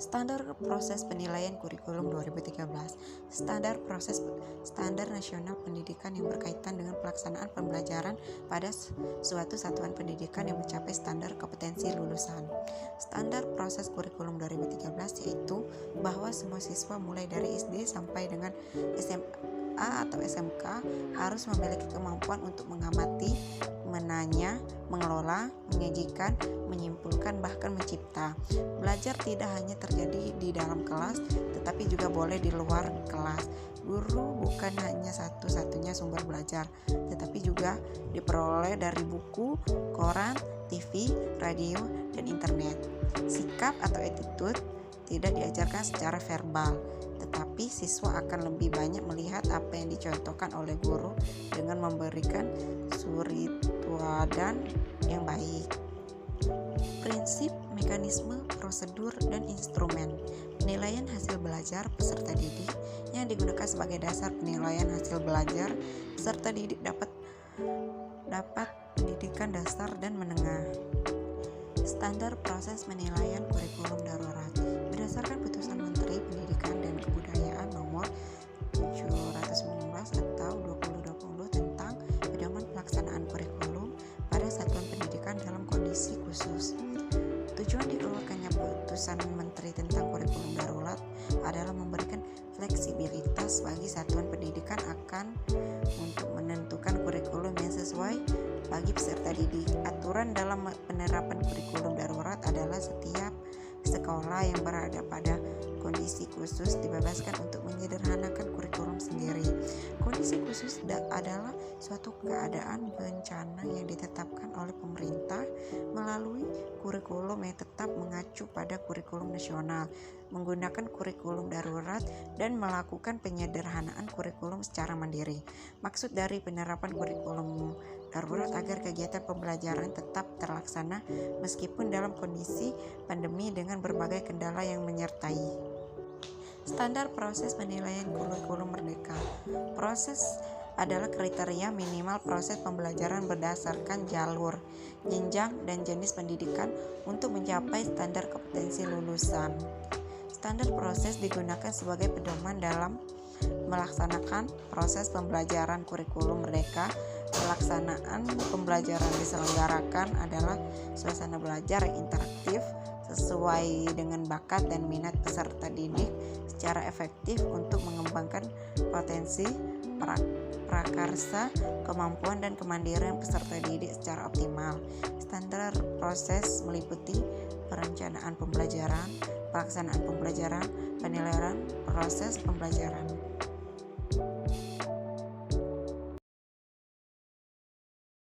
Standar proses penilaian kurikulum 2013. Standar nasional pendidikan yang berkaitan dengan pelaksanaan pembelajaran pada suatu satuan pendidikan yang mencapai standar kompetensi lulusan. Standar proses kurikulum 2013 yaitu bahwa semua siswa mulai dari SD sampai dengan SMA atau SMK harus memiliki kemampuan untuk mengamati, menanya, mengelola, menyajikan, menyimpulkan, bahkan mencipta. Belajar tidak hanya terjadi di dalam kelas, tetapi juga boleh di luar kelas. Guru bukan hanya satu-satunya sumber belajar, tetapi juga diperoleh dari buku, koran, TV, radio, dan internet. Sikap atau attitude tidak diajarkan secara verbal, tetapi siswa akan lebih banyak melihat apa yang dicontohkan oleh guru dengan memberikan suri teladan yang baik. Prinsip, mekanisme, prosedur, dan instrumen penilaian hasil belajar peserta didik yang digunakan sebagai dasar penilaian hasil belajar peserta didik dapat pendidikan dasar dan menengah. Standar proses penilaian kurikulum darurat berdasarkan putusan Menteri Pendidikan dan Kebudayaan nomor 719 atau 2020 tentang pedoman pelaksanaan kurikulum pada satuan pendidikan dalam kondisi khusus. Tujuan dikeluarkannya putusan Menteri tentang kurikulum darurat adalah memberikan fleksibilitas bagi satuan pendidikan untuk menentukan kurikulum yang sesuai bagi peserta didik. Aturan dalam penerapan kurikulum darurat adalah setiap sekolah yang berada pada kondisi khusus dibebaskan untuk menyederhanakan kurikulum sendiri. Kondisi khusus adalah suatu keadaan bencana yang ditetapkan oleh pemerintah melalui kurikulum yang tetap mengacu pada kurikulum nasional, menggunakan kurikulum darurat, dan melakukan penyederhanaan kurikulum secara mandiri. Maksud dari penerapan kurikulum darurat agar kegiatan pembelajaran tetap terlaksana meskipun dalam kondisi pandemi dengan berbagai kendala yang menyertai. Standar proses penilaian kurikulum merdeka. Proses adalah kriteria minimal proses pembelajaran berdasarkan jalur, jenjang, dan jenis pendidikan untuk mencapai standar kompetensi lulusan. Standar proses digunakan sebagai pedoman dalam melaksanakan proses pembelajaran kurikulum merdeka. Pelaksanaan pembelajaran diselenggarakan adalah suasana belajar yang interaktif sesuai dengan bakat dan minat peserta didik secara efektif untuk mengembangkan potensi, prakarsa, kemampuan, dan kemandirian peserta didik secara optimal. Standar proses meliputi perencanaan pembelajaran, pelaksanaan pembelajaran, penilaian proses pembelajaran.